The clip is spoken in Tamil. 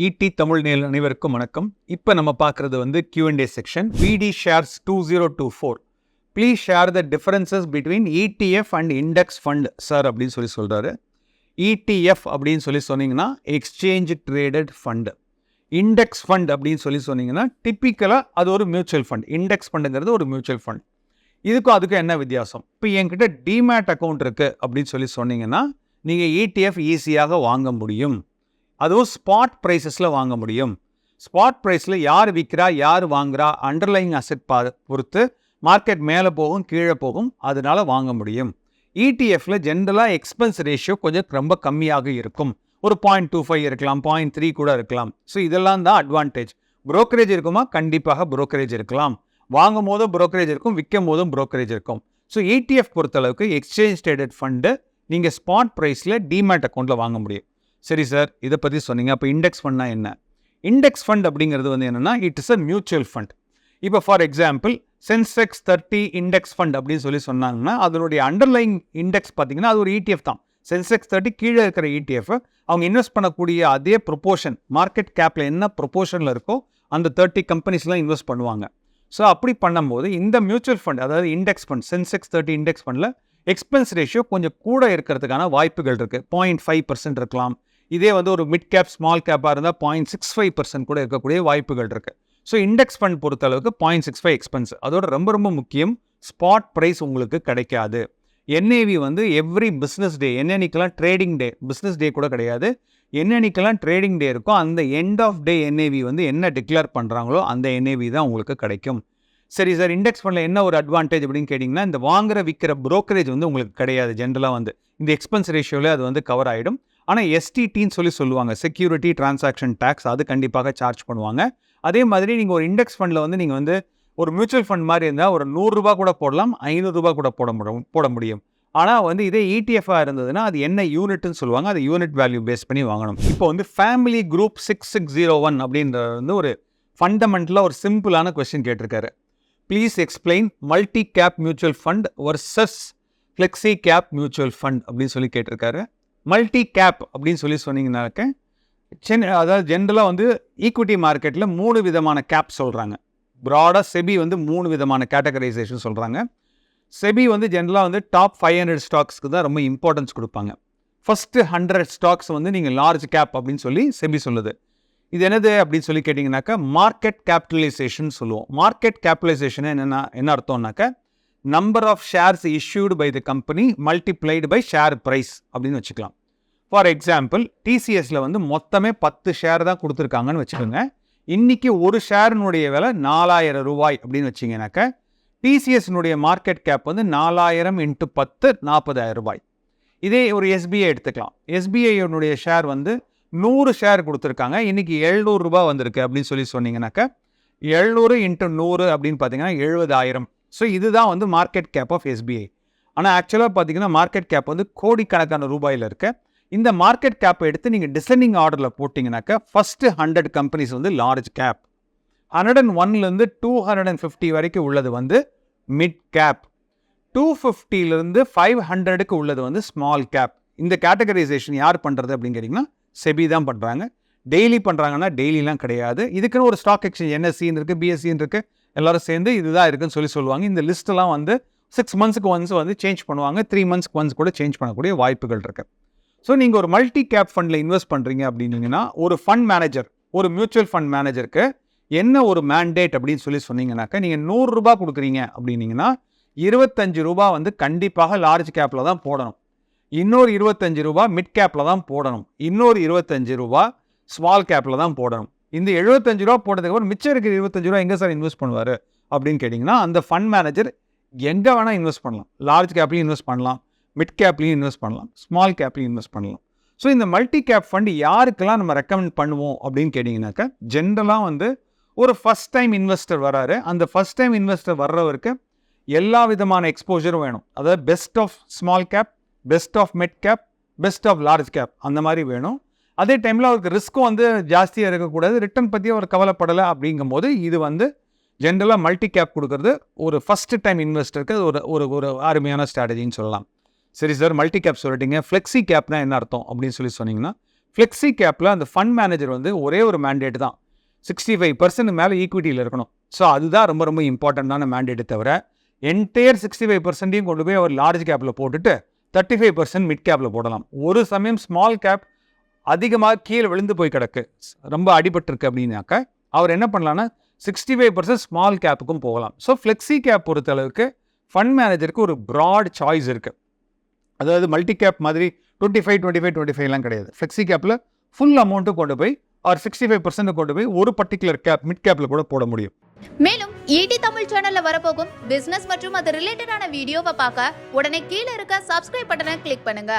ஈடி தமிழ் நேயர் அனைவருக்கும் வணக்கம். இப்போ நம்ம பார்க்குறது வந்து Q&A செக்ஷன். பிடி shares 2024 please share the differences between ETF and index fund sir அப்படின்னு சொல்கிறாரு. ETF அப்படின்னு சொன்னீங்கன்னா exchange traded fund. Index fund அப்படின்னு சொன்னீங்கன்னா டிப்பிக்கலாக அது ஒரு மியூச்சுவல் ஃபண்ட். இண்டெக்ஸ் ஃபண்டுங்கிறது ஒரு மியூச்சுவல் ஃபண்ட். இதுக்கும் அதுக்கும் என்ன வித்தியாசம்? இப்போ என்கிட்ட டிமேட் அக்கௌண்ட் இருக்குது அப்படின்னு சொன்னீங்கன்னா நீங்கள் ETF ஈஸியாக வாங்க முடியும். அதுவும் ஸ்பாட் ப்ரைஸஸில் வாங்க முடியும். ஸ்பாட் ப்ரைஸில் யார் விற்கிறா யார் வாங்குறா அண்டர்லைங் அசெட் பொறுத்து மார்க்கெட் மேலே போகும் கீழே போகும், அதனால வாங்க முடியும். ETFல ஜென்ரலாக எக்ஸ்பென்ஸ் ரேஷியோ கொஞ்சம் ரொம்ப கம்மியாக இருக்கும். ஒரு 0.25 இருக்கலாம், 0.3 கூட இருக்கலாம். ஸோ இதெல்லாம் தான் அட்வான்டேஜ். புரோக்கரேஜ் இருக்குமா? கண்டிப்பாக புரோக்கரேஜ் இருக்கலாம். வாங்கும் போதும் புரோக்கரேஜ் இருக்கும், விற்கும் போதும் புரோக்கரேஜ் இருக்கும். ஸோ ETF பொறுத்தளவுக்கு எக்ஸ்சேஞ்ச் ட்ரேடட் ஃபண்டு நீங்கள் ஸ்பாட் ப்ரைஸில் டிமேட் அக்கௌண்ட்டில் வாங்க முடியும். சரி சார், இதை பற்றி சொன்னீங்க. அப்போ இண்டெக்ஸ் ஃபண்ட்னா என்ன? இண்டெக்ஸ் ஃபண்ட் அப்படிங்கிறது வந்து என்னென்னா it is a mutual fund. இப்போ for example Sensex 30 index fund அப்படின்னு சொன்னாங்கன்னா அதனுடைய அண்டர்லைங் இண்டெக்ஸ் பார்த்தீங்கன்னா அது ஒரு ETF தான். சென்செக்ஸ் 30 கீழே இருக்கிற ETF அவங்க இன்வெஸ்ட் பண்ணக்கூடிய அதே ப்ரொப்போர்ஷன் மார்க்கெட் கேப்பில் என்ன ப்ரொப்போர்ஷனில் இருக்கோ அந்த 30 கம்பெனிஸ்லாம் இன்வெஸ்ட் பண்ணுவாங்க. ஸோ அப்படி பண்ணும்போது இந்த மியூச்சுவல் ஃபண்ட் அதாவது இண்டெக்ஸ் ஃபண்ட் சென்செக்ஸ் 30 இண்டெக்ஸ் ஃபண்டில் எக்ஸ்பென்ஸ் ரேஷியோ கொஞ்சம் கூட இருக்கிறதுக்கான வாய்ப்புகள் இருக்குது. 0.5% இருக்கலாம். இதே வந்து ஒரு மிட் கேப் ஸ்மால் கேப்பாக இருந்தால் 0.65% கூட இருக்கக்கூடிய வாய்ப்புகள் இருக்குது. ஸோ இண்டெக்ஸ் ஃபண்ட் பொறுத்தளவுக்கு 0.65 எக்ஸ்பென்ஸ். அதோட ரொம்ப ரொம்ப முக்கியம், ஸ்பாட் ப்ரைஸ் உங்களுக்கு கிடைக்காது. NAV வந்து எவ்ரி பிஸ்னஸ் டே, என்னென்னைக்கெல்லாம் ட்ரேடிங் டே, பிஸ்னஸ் டே கூட கிடையாது, என்னென்னைக்கெல்லாம் ட்ரேடிங் டே இருக்கோ அந்த எண்ட் ஆஃப் டே NAV வந்து என்ன டிக்ளேர் பண்ணுறாங்களோ அந்த NAV தான் உங்களுக்கு கிடைக்கும். சரி சார், இண்டெக்ஸ் ஃபண்டில் என்ன ஒரு அட்வான்டேஜ் அப்படின்னு கேட்டிங்கன்னா இந்த வாங்குற விற்கிற புரோக்கரேஜ் வந்து உங்களுக்கு கிடையாது. ஜென்ரலாக வந்து இந்த எக்ஸ்பென்ஸ் ரேஷியோவில் அது வந்து கவர் ஆகிடும். ஆனால் STTன்னு சொல்லுவாங்க, செக்யூரிட்டி டிரான்சாக்ஷன் டேக்ஸ், அது கண்டிப்பாக சார்ஜ் பண்ணுவாங்க. அதே மாதிரி நீங்கள் ஒரு இண்டெக்ஸ் ஃபண்டில் வந்து நீங்கள் வந்து ஒரு மியூச்சுவல் ஃபண்ட் மாதிரி இருந்தால் ஒரு ₹100 கூட போடலாம், ₹500 கூட போட முடியும். ஆனால் வந்து இதே ETF-ஆக இருந்ததுன்னா அது என்ன யூனிட்னு சொல்லுவாங்க, அது யூனிட் வேல்யூ பேஸ் பண்ணி வாங்கணும். இப்போ வந்து ஃபேமிலி குரூப் 6601 அப்படின்றது வந்து ஒரு ஃபண்டமெண்டலாக ஒரு சிம்பிளான கொஸ்டின் கேட்டிருக்காரு. Please explain multi cap mutual fund versus flexi gap mutual fund அப்படின்னு கேட்டிருக்காரு. மல்டி கேப் அப்படின்னு சொன்னீங்கன்னாக்க அதாவது ஜென்ரலாக வந்து ஈக்விட்டி மார்க்கெட்டில் 3 விதமான கேப் சொல்கிறாங்க. ப்ராடாக செபி வந்து 3 விதமான கேட்டகரைசேஷன் சொல்கிறாங்க. செபி வந்து ஜென்ரலாக வந்து டாப் 500 ஸ்டாக்ஸ்க்கு தான் ரொம்ப இம்பார்ட்டன்ஸ் கொடுப்பாங்க. ஃபஸ்ட்டு 100 ஸ்டாக்ஸ் வந்து நீங்கள் லார்ஜ் கேப் அப்படின்னு செபி சொல்லுது. இது என்னது அப்படின்னு கேட்டிங்கனாக்கா மார்க்கெட் கேபிட்டலைசேஷன் சொல்லுவோம். மார்க்கெட் கேபிட்டலைசேஷன் என்ன அர்த்தம்னாக்கா number of shares issued by the company multiplied by share price அப்படின்னு வச்சுக்கலாம். ஃபார் எக்ஸாம்பிள் TCSல வந்து மொத்தமே 10 ஷேர் தான் கொடுத்துருக்காங்கன்னு வச்சுக்கோங்க. இன்றைக்கி ஒரு ஷேரினுடைய விலை ₹4000 அப்படின்னு வச்சிங்கனாக்கா TCSனுடைய மார்க்கெட் கேப் வந்து 4000 × 10 ₹40,000. இதே ஒரு SBI எடுத்துக்கலாம். SBIனுடைய ஷேர் வந்து 100 ஷேர் கொடுத்துருக்காங்க, இன்றைக்கி ₹700 வந்திருக்கு அப்படின்னு சொன்னீங்கன்னாக்கா 700 × 100 அப்படின்னு பார்த்தீங்கன்னா 70,000. ஸோ இதுதான் வந்து மார்க்கெட் கேப் ஆஃப் SBI. ஆனால் ஆக்சுவலாக பார்த்தீங்கன்னா மார்க்கெட் கேப் வந்து கோடிக்கணக்கான ரூபாயில் இருக்குது. இந்த மார்க்கெட் கேப்பை எடுத்து நீங்கள் டிசெண்டிங் ஆர்டரில் போட்டிங்கனாக்கா ஃபஸ்ட்டு 100 கம்பெனிஸ் வந்து லார்ஜ் கேப், 101லேருந்து 250 வரைக்கும் உள்ளது வந்து மிட் கேப், 250லேருந்து 500க்கு உள்ளது வந்து ஸ்மால் கேப். இந்த கேட்டகரைசேஷன் யார் பண்ணுறது அப்படின்னு கேட்டிங்கன்னா செபி தான் பண்ணுறாங்க. டெய்லி பண்ணுறாங்கன்னா டெய்லிலாம் கிடையாது. இதுக்குன்னு ஒரு ஸ்டாக் எக்ஸ்சேஞ்ச் NSEன்னு இருக்குது, BSEன்னு இருக்குது, எல்லோரும் சேர்ந்து இதுதான் இருக்குன்னு சொல்லுவாங்க. இந்த லிஸ்ட்டெல்லாம் வந்து 6 மந்த்ஸுக்கு ஒன்ஸ் வந்து சேஞ்ச் பண்ணுவாங்க, 3 மந்த்ஸ்க்கு ஒன்ஸ் கூட சேஞ்ச் பண்ணக்கூடிய வாய்ப்புகள் இருக்குது. ஸோ நீங்கள் ஒரு மல்டி கேப் ஃபண்டில் இன்வெஸ்ட் பண்ணுறீங்க அப்படின்னீங்கன்னா ஒரு ஃபண்ட் மேனேஜர், ஒரு மியூச்சுவல் ஃபண்ட் மேனேஜருக்கு என்ன ஒரு மேண்டேட் அப்படின்னு சொன்னீங்கன்னாக்கா நீங்கள் ₹100 கொடுக்குறீங்க அப்படின்னீங்கன்னா ₹25 வந்து கண்டிப்பாக லார்ஜ் கேப்பில் தான் போடணும், இன்னொரு ₹25 மிட் கேப்பில் தான் போடணும், இன்னொரு ₹25 ஸ்மால் கேப்பில் தான் போடணும். இந்த ₹75 போட்டதுக்கப்புறம் மிச்சம் இருக்கிற ₹25 எங்கே சார் இன்வெஸ்ட் பண்ணுவார் அப்படின்னு கேட்டிங்கன்னா அந்த ஃபண்ட் மேனேஜர் எங்கே வேணால் இன்வெஸ்ட் பண்ணலாம். லார்ஜ் கேப்லையும் இன்வெஸ்ட் பண்ணலாம், மிட் கேப்லையும் இன்வெஸ்ட் பண்ணலாம், ஸ்மால் கேப்லையும் இன்வெஸ்ட் பண்ணலாம். ஸோ இந்த மல்டி கேப் ஃபண்ட் யாருக்கெல்லாம் நம்ம ரெக்கமெண்ட் பண்ணுவோம் அப்படின்னு கேட்டிங்கனாக்கா ஜென்ரலாக வந்து ஒரு ஃபஸ்ட் டைம் இன்வெஸ்டர் வராரு, அந்த ஃபஸ்ட் டைம் இன்வெஸ்டர் வர்றவருக்கு எல்லா விதமான எக்ஸ்போஜரும் வேணும். அதாவது best of small cap, best of mid cap, best of large cap அந்த மாதிரி வேணும். அதே டைமில் அவருக்கு ரிஸ்க்கும் வந்து ஜாஸ்தியாக இருக்கக்கூடாது, ரிட்டர்ன் பற்றி அவர் கவலைப்படலை. அப்படிங்கும்போது இது வந்து ஜென்ரலாக மல்டி கேப் கொடுக்கறது ஒரு ஃபஸ்ட்டு டைம் இன்வெஸ்டருக்கு ஒரு அருமையான ஸ்ட்ராட்டஜின்னு சொல்லலாம். சரி சார், மல்டி கேப் சொல்லிட்டீங்க, ஃப்ளெக்ஸி கேப்னா என்ன அர்த்தம் அப்படின்னு சொன்னீங்கன்னா ஃப்ளெக்ஸி கேப்பில் அந்த ஃபண்ட் மேனேஜர் வந்து ஒரே ஒரு மேண்டேட் தான், 65% மேலே ஈக்விட்டியில் இருக்கணும். ஸோ அதுதான் ரொம்ப ரொம்ப இம்பார்ட்டண்ட்டான மேண்டேட்டு தவிர என்டையர் 65% கொண்டு போய் அவர் லார்ஜ் கேப்பில் போட்டுட்டு 35% மிட் கேப்பில் போடலாம். ஒரு சமயம் ஸ்மால் கேப் அதிகமாக கீழே விழுந்து போய் கிடக்கு, ரொம்ப அடிபட்டிருக்கு அப்படின்னாக்க அவர் என்ன பண்ணலான்னா 65% ஸ்மால் கேப்புக்கும் போகலாம். ஸோ ஃப்ளெக்ஸி கேப் பொறுத்தளவுக்கு ஃபண்ட் மேனேஜருக்கு ஒரு ப்ராட் சாய்ஸ் இருக்குது. அதாவது மல்டி கேப் மாதிரி 25 கிடையாது. ஃப்ளெக்ஸி கேப்பில் ஃபுல் அமௌண்ட்டு கொண்டு போய் ஆர் 65% கொண்டு போய் ஒரு பர்டிகுலர் கேப் மிட் கேப்பில் கூட போட முடியும். மேலும் ஈடி தமிழ் சேனல்ல வரப்போகும் பிசினஸ் மற்றும் அது ரிலேட்டடான வீடியோவை பார்க்க உடனே கீழே இருக்க சப்ஸ்கிரைப் பட்டனை கிளிக் பண்ணுங்க.